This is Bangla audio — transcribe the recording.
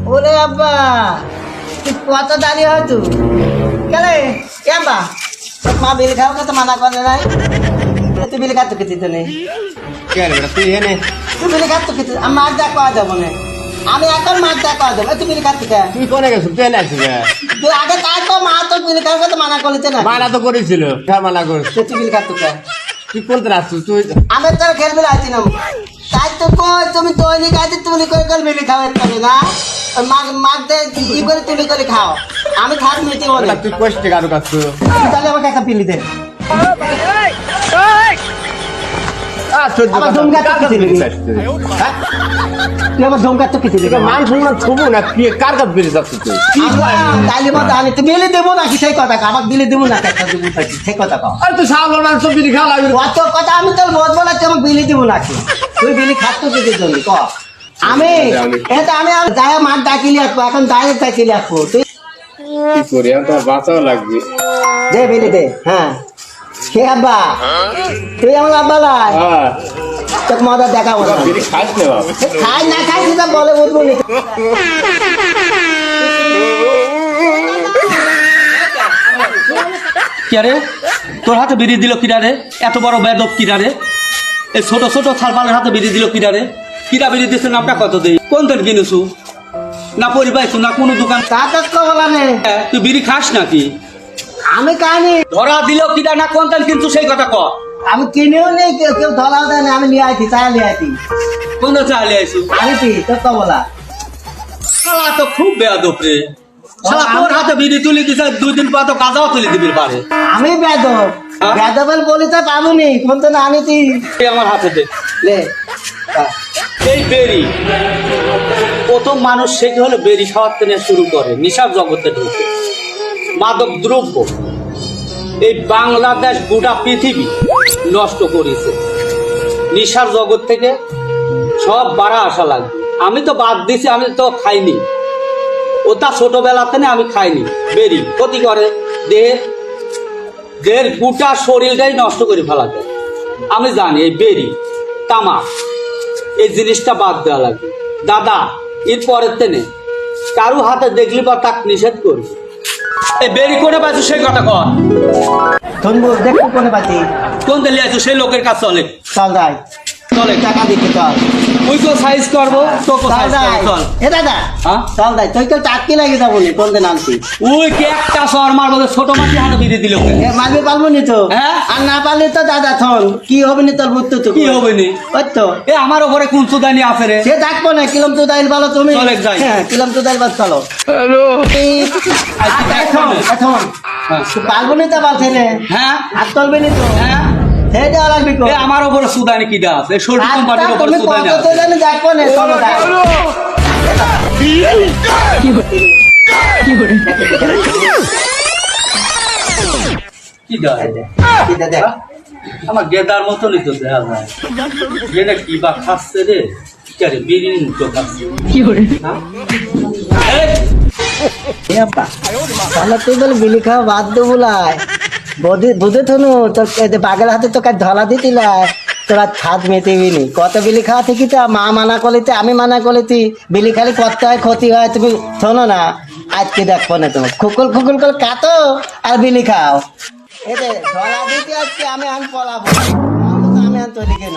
ওরে আব্বা তুই কত দাঁড়িয়ে হয় তুই কেন আব্বা মা বিল খাও তো মানা করে নাই তুই বিল খাতো খেতে তো নেই তুই এনে তুই বিল খাতো খেতে আমি মাছ দেখা পাওয়া যাবো না আমি এখন মাছ দেখা পাওয়া যাবো তুই বিল খাতো কে তুই কোনে গেছিস তুই এনে আসিস তুই আগে তাই তো মা তো বিল খাও তো মানা করতে না মানা তো করেছিল মানা করিস তুই বিল খাতো কে তুই কোনতে আসছিস তুই আমি তোর খেলবে আসছি না তাই তো কই তুমি তৈরি খাইতে তুমি করে করে বিলি খাওয়ার পাবে না মাছ ই করে তুমি করে খাও আমি খাট মেতে বলে তুই কষ্টে কারো কাছে তাহলে আমাকে একটা বিলি দে আবার ধমকা তো কিছু দিবি তুই আবার ধমকা তো কিছু দিবি মান সম্মান থবো না তুই কার কাছে বেরিয়ে যাচ্ছিস তুই তাইলে মতো আমি তো বিলি দেবো নাকি সেই কথা কা আমাকে বিলি দেবো না একটা দেবো থাকি সেই কথা কাও আরে তুই সাবল মাংস বিড়ি খাওয়া লাগবে অত কথা আমি তোর বলবো না তুই আমাকে বিলি দেবো নাকি তুই বিলি খাচ্ছ কিসের জন্য ক আমি এটা আমি যাই মাঠ ডাকিলি আসবো এখন ডাইরেক্ট ডাকিলি আসবো তুই কি করি আমি তো বাঁচাও লাগবে দে বিলি দে হ্যাঁ কে আব্বা তুই আমার আব্বা লাই হ্যাঁ তোকে মজা দেখাবো না বিড়ি খাস না বাবা খাই না খাই সেটা বলে উঠবো নি কিরে তোর হাতে বিড়ি দিল কিরারে এত বড় বেদব কিরারে এই ছোট ছোট থালপালের হাতে বিড়ি দিল কিরারে কিরা বিড়ি দিচ্ছে নামটা কত দেই কোন দিন কিনেছু না পরিবাইছু না কোনো দোকান তা তো বলা নেই তুই বিড়ি খাস নাকি আমি খাইনি ধরা দিল কিরা না কোন দিন কিন্তু সেই কথা ক আমি কিনেও নেই কেউ ধরাও দেয় না আমি নিয়ে আইছি তাই নিয়ে আইছি কোন চাইলে আইছু আইছি তোর তো বলা শালা তো খুব বেয়াদব রে শালা তোর হাতে বিড়ি তুলি দিছে 2 দিন পর তো গাজাও তুলি দিবি পারে আমি বেদব বেদবেল বলি তো পাবনি কোন তো না আনিছি এই আমার হাতে দে লে এই বেরি প্রথম মানুষ সেটি হলো বেরি খাওয়ার থেকে শুরু করে নিশার জগতে ঢুকে মাদক দ্রব্য এই বাংলাদেশ গোটা পৃথিবী নষ্ট করেছে নিশার জগৎ থেকে সব বাড়া আসা লাগবে আমি তো বাদ দিছি আমি তো খাইনি ওটা ছোটবেলা থেকে আমি খাইনি বেরি ক্ষতি করে দেহের গোটা শরীরটাই নষ্ট করে ফেলা যায় আমি জানি এই বেরি তামাক এই জিনিসটা বাদ দেওয়া লাগবে দাদা এর পরের তেনে কারু হাতে দেখলি বা তাক নিষেধ করবি এই বেরি করে পাইছো সেই কথা কর শুনবো দেখো কোনে পাচ্ছি কোন দিলে আছো সেই লোকের কাছে চলে চল যাই চলে টাকা দিতে চল ওই তো সাইজ করবো তোকে চল সাইজ যাই করবো চল এ দাদা হ্যাঁ চল যাই তুই কেউ চাকরি লাগে যাবো নি কোন দিন আনছি ওই কে একটা শহর মারবো ছোট মাটি হাতে বিড়ি দিল এ মারবি পারবো নি তো হ্যাঁ? আর না পারলে তো দাদা থন কি হবে নি তোর বুঝতে তো কি হবে নি ওই তো এ আমার ওপরে কোন সুদানি আছে রে সে থাকবো না কিলম তো দাইল ভালো তুমি চলে যাই। হ্যাঁ কিলম তো দাইল ভালো চলো এখন এখন পারবো নি তো পারছে রে হ্যাঁ আর চলবে নি তো হ্যাঁ হে দেওয়া লাগবে তো এ আমার ওপরে সুদানি কিডা আছে এই সরু কোম্পানির ওপরে তুমি সুদানি কত তো আছে জানি দেখবো না চলো যাই কি দা কি দাদা আমার গেদার মতনই তো দেখা যায় গেদা কি বা খাচ্ছে রে কে বিড়ি মুখো খাচ্ছে হ্যাঁ? এই, তাহলে তুই বলে বিলি খাওয়া বাদ দেবো লাই বুঝে থনু তোর বাগের হাতে তো কাজ ধলা দিতিলাই তোরা ছাদ মেতেবি নি কত বিলি খাওয়া থেকে তো মা মানা করলিতে আমি মানা করলিতি বিলি খালি কত হয় ক্ষতি হয় তুমি শোনো না আজকে দেখবো না তোমার খুকুল খুকুল করে কাটো আর বিলি খাও এতে ধলা দিতে আজকে আমি আন পলাবো আমি আন তৈরি কেন